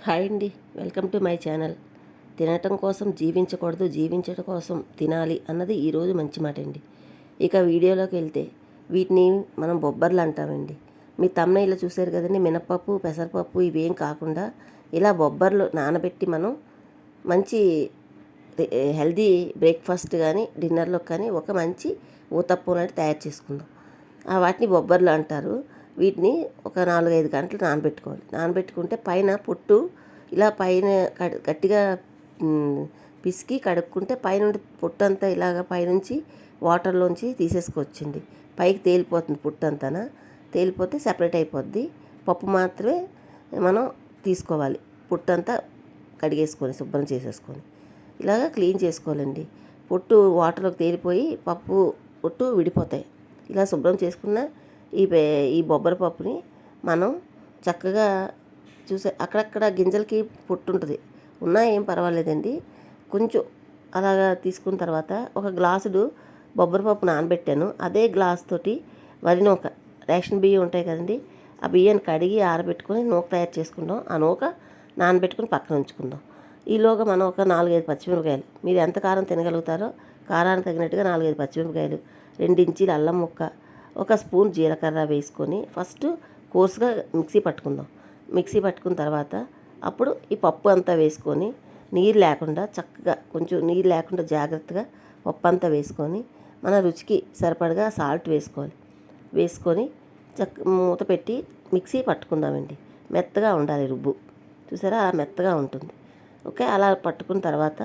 Hi అండి, welcome to my channel. తినటం కోసం జీవించకూడదు, జీవించడం కోసం తినాలి అన్నది ఈరోజు మంచి మాట అండి. ఇక వీడియోలోకి వెళ్తే వీటిని మనం బొబ్బర్లు అంటామండి. మీ తమ్ముళ్ళు చూశారు కదండి, మినపప్పు పెసరపప్పు ఇవేం కాకుండా ఇలా బొబ్బర్లు నానబెట్టి మనం మంచి హెల్దీ బ్రేక్ఫాస్ట్ కానీ డిన్నర్లో కానీ ఒక మంచి ఊతప్పం లాంటి తయారు చేసుకుందాం. వాటిని బొబ్బర్లు అంటారు. వీటిని ఒక 4-5 గంటలు నానబెట్టుకోవాలి. నానబెట్టుకుంటే పైన పొట్టు ఇలా పైన గట్టిగా పిసికి కడుక్కుంటే పైనుండి పొట్టు అంతా ఇలాగ పైనుంచి వాటర్లోంచి తీసేసుకోవచ్చండి. పైకి తేలిపోతుంది పొట్టు అంతా, తేలిపోతే సెపరేట్ అయిపోద్ది. పప్పు మాత్రమే మనం తీసుకోవాలి. పొట్టు అంతా కడిగేసుకొని శుభ్రం చేసేసుకొని ఇలాగ క్లీన్ చేసుకోవాలండి. పొట్టు వాటర్లోకి తేలిపోయి పొట్టు విడిపోతాయి. ఇలా శుభ్రం చేసుకున్న ఈ బొబ్బరి పప్పుని మనం చక్కగా అక్కడక్కడ గింజలకి పొట్టు ఉంటుంది, ఉన్నా ఏం పర్వాలేదండి. కొంచెం అలాగా తీసుకున్న తర్వాత ఒక గ్లాసుడు బొబ్బరి పప్పు నానబెట్టాను. అదే గ్లాస్ తోటి ఒక రేషన్ బియ్యం ఉంటాయి కదండి, ఆ బియ్యాన్ని కడిగి ఆరబెట్టుకొని నూక తయారు చేసుకుందాం. ఆ నూక నానబెట్టుకుని పక్కన ఉంచుకుందాం. ఈలోగా మనం ఒక 4-5 పచ్చిమిరపకాయలు, మీరు ఎంత కారం తినగలుగుతారో కారానికి తగినట్టుగా 4-5 పచ్చిమిరపకాయలు, 2 ఇంచీల అల్లం ముక్క, ఒక స్పూన్ జీలకర్ర వేసుకొని ఫస్ట్ కోర్సుగా మిక్సీ పట్టుకున్న తర్వాత అప్పుడు ఈ పప్పు అంతా వేసుకొని నీరు లేకుండా చక్కగా కొంచెం నీరు లేకుండా జాగ్రత్తగా పప్పు అంతా వేసుకొని మన రుచికి సరిపడగా సాల్ట్ వేసుకొని మూత పెట్టి మిక్సీ పట్టుకుందామండి. మెత్తగా ఉండాలి రుబ్బు, చూసారా అలా మెత్తగా ఉంటుంది. ఓకే, అలా పట్టుకున్న తర్వాత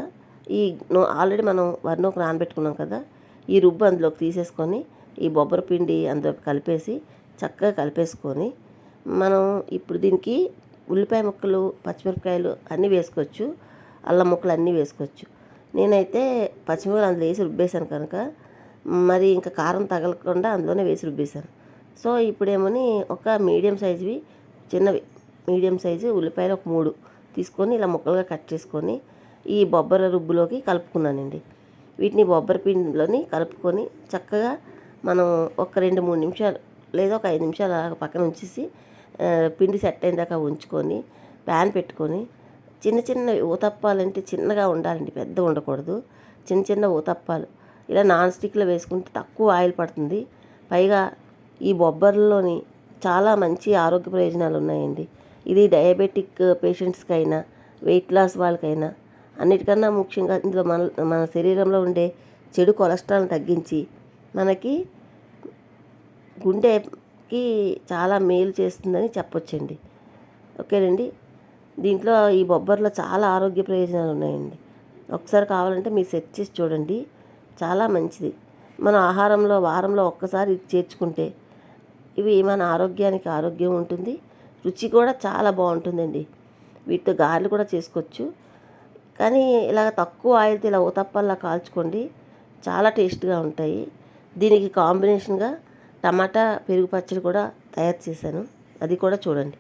ఆల్రెడీ మనం వరినూక నానబెట్టుకున్నాం కదా, ఈ రుబ్బు అందులోకి తీసేసుకొని ఈ బొబ్బరి పిండి అందులో చక్కగా కలిపేసుకొని మనం ఇప్పుడు దీనికి ఉల్లిపాయ ముక్కలు, పచ్చిమిరపకాయలు అన్నీ వేసుకోవచ్చు, అల్లం ముక్కలు అన్నీ వేసుకోవచ్చు. నేనైతే పచ్చిమిరపకాయలు అందులో వేసి రుబ్బేశాను కనుక మరి ఇంకా కారం తగలకుండా అందులోనే వేసి రుబ్బేశాను. సో ఇప్పుడేమని ఒక మీడియం సైజు ఉల్లిపాయలు ఒక 3 తీసుకొని ఇలా ముక్కలుగా కట్ చేసుకొని ఈ బొబ్బరి రుబ్బులోకి కలుపుకున్నానండి. వీటిని బొబ్బరి పిండిలోని కలుపుకొని చక్కగా మనం ఒక 2-3 నిమిషాలు లేదా ఒక 5 నిమిషాలు అలా పక్కన ఉంచేసి పిండి సెట్ అయిన దాకా ఉంచుకొని ప్యాన్ పెట్టుకొని చిన్న ఊతప్పాలంటే చిన్నగా ఉండాలండి, పెద్ద ఉండకూడదు. చిన్న ఊతప్పాలు ఇలా నాన్ స్టిక్లో వేసుకుంటే తక్కువ ఆయిల్ పడుతుంది. పైగా ఈ బొబ్బర్లోని చాలా మంచి ఆరోగ్య ప్రయోజనాలు ఉన్నాయండి. ఇది డయాబెటిక్ పేషెంట్స్కి అయినా వెయిట్ లాస్ వాళ్ళకైనా అన్నిటికన్నా ముఖ్యంగా ఇందులో మన శరీరంలో ఉండే చెడు కొలెస్ట్రాల్ని తగ్గించి మనకి గుండెకి చాలా మేలు చేస్తుందని చెప్పొచ్చండి. ఓకేనండి, దీంట్లో ఈ బొబ్బర్లో చాలా ఆరోగ్య ప్రయోజనాలు ఉన్నాయండి. ఒకసారి కావాలంటే మీరు సెర్చ్ చేసి చూడండి, చాలా మంచిది. మన ఆహారంలో వారంలో ఒక్కసారి చేర్చుకుంటే ఇవి మన ఆరోగ్యానికి ఆరోగ్యం ఉంటుంది, రుచి కూడా చాలా బాగుంటుందండి. వీటితో గారెలు కూడా చేసుకోవచ్చు. కానీ ఇలా తక్కువ ఆయిల్తో ఇలా ఊతప్పల్లా కాల్చుకోండి, చాలా టేస్ట్గా ఉంటాయి. దీనికి కాంబినేషన్గా టమాటా పెరుగు పచ్చడి కూడా తయారు చేశాను, అది కూడా చూడండి.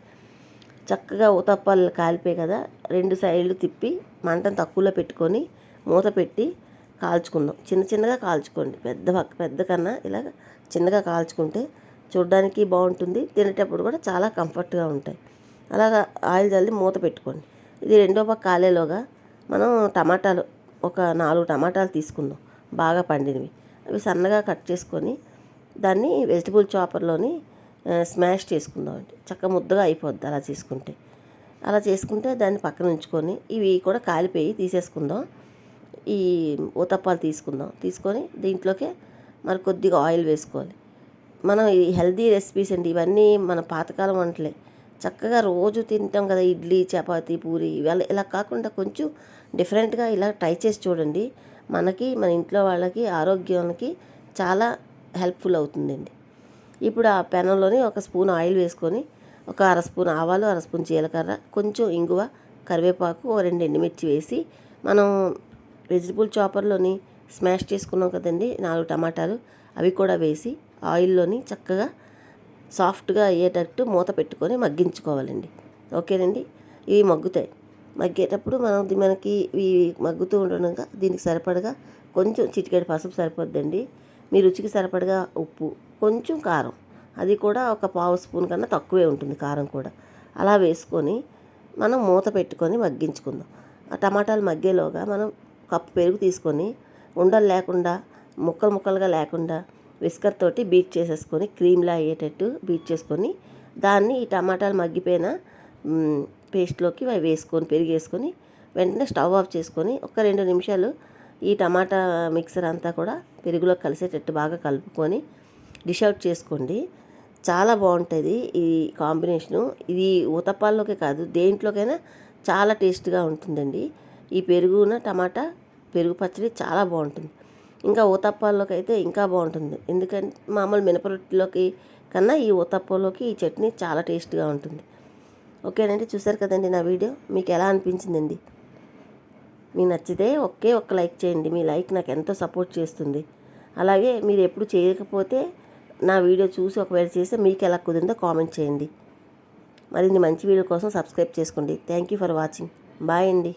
చక్కగా ఊతప్పాలు కాలిపోయి కదా, 2 సైడ్లు తిప్పి మంటను తక్కువలో పెట్టుకొని మూత పెట్టి కాల్చుకుందాం. చిన్నగా కాల్చుకోండి, పెద్ద కన్నా ఇలా చిన్నగా కాల్చుకుంటే చూడడానికి బాగుంటుంది, తినేటప్పుడు కూడా చాలా కంఫర్ట్గా ఉంటాయి. అలాగా ఆయిల్ చల్లి మూత పెట్టుకోండి. ఇది రెండో పక్క కాలేలోగా మనం ఒక 4 టమాటాలు తీసుకుందాం, బాగా పండినవి. అవి సన్నగా కట్ చేసుకొని దాన్ని వెజిటబుల్ చాపర్లోని స్మాష్ చేసుకుందాం అండి. చక్కగా ముద్దగా అయిపోద్ది అలా చేసుకుంటే దాన్ని పక్కన ఉంచుకొని ఇవి కూడా కాలిపోయి తీసేసుకుందాం. ఈ ఊతప్పాలు తీసుకొని దీంట్లోకి మరి కొద్దిగా ఆయిల్ వేసుకోవాలి. మనం ఈ హెల్దీ రెసిపీస్ అండి, ఇవన్నీ మన పాతకాలం వంటలే. చక్కగా రోజు తింటాం కదా, ఇడ్లీ, చపాతీ, పూరి, ఇలా కాకుండా కొంచెం డిఫరెంట్గా ఇలా ట్రై చేసి చూడండి. మన ఇంట్లో వాళ్ళకి ఆరోగ్యానికి చాలా హెల్ప్ఫుల్ అవుతుందండి. ఇప్పుడు ఆ పెనంలోని ఒక స్పూన్ ఆయిల్ వేసుకొని ఒక 1/2 స్పూన్ ఆవాలు, 1/2 స్పూన్ జీలకర్ర, కొంచెం ఇంగువ, కరివేపాకు, 2 ఎండుమిర్చి వేసి మనం వెజిటబుల్ చాపర్లోని స్మాష్ చేసుకున్నాం కదండి 4 టమాటాలు, అవి కూడా వేసి ఆయిల్లోని చక్కగా సాఫ్ట్గా అయ్యేటట్టు మూత పెట్టుకొని మగ్గించుకోవాలండి. ఓకేనండి, ఇవి మగ్గేటప్పుడు మనకి ఇవి మగ్గుతూ ఉండగా దీనికి సరిపడగా కొంచెం చిటికెడు పసుపు సరిపోద్దండి. మీ రుచికి సరిపడగా ఉప్పు, కొంచెం కారం, అది కూడా ఒక 1/2 స్పూన్ కన్నా తక్కువే ఉంటుంది కారం కూడా. అలా వేసుకొని మనం మూత పెట్టుకొని మగ్గించుకుందాం. ఆ టమాటాలు మగ్గేలోగా మనం కప్పు పెరుగు తీసుకొని ఉండలు లేకుండా ముక్కలు ముక్కలుగా లేకుండా విస్కర్ తోటి బీట్ చేసేసుకొని క్రీమ్లా అయ్యేటట్టు బీట్ చేసుకొని దాన్ని ఈ టమాటాలు మగ్గిపోయిన పేస్ట్లోకి వేసుకొని పెరుగు వేసుకొని వెంటనే స్టవ్ ఆఫ్ చేసుకొని ఒక 2 నిమిషాలు ఈ టమాటా మిక్సర్ అంతా కూడా పెరుగులో కలిసేటట్టు బాగా కలుపుకొని డిష్ అవుట్ చేసుకోండి. చాలా బాగుంటుంది ఈ కాంబినేషను. ఇది ఊతప్పాల్లోకే కాదు దేంట్లోకైనా చాలా టేస్ట్గా ఉంటుందండి. ఈ టమాటా పెరుగు పచ్చడి చాలా బాగుంటుంది. ఇంకా ఊతప్పాల్లోకి అయితే ఇంకా బాగుంటుంది. ఎందుకంటే మామూలు మినపరొట్టిలోకి కన్నా ఈ ఊతప్పంలోకి ఈ చట్నీ చాలా టేస్ట్గా ఉంటుంది. ఓకేనండి, చూసారు కదండి నా వీడియో. మీకు ఎలా అనిపించిందండి? మీకు నచ్చితే ఒక్క లైక్ చేయండి. మీ లైక్ నాకు ఎంతో సపోర్ట్ చేస్తుంది. అలాగే మీరు ఎప్పుడు చేయకపోతే నా వీడియో చూసి ఒకవేళ చేస్తే మీకు ఎలా కుదిరిందో కామెంట్ చేయండి. మరిన్ని మంచి వీడియో కోసం సబ్స్క్రైబ్ చేసుకోండి. Thank you for watching. Bye అండి.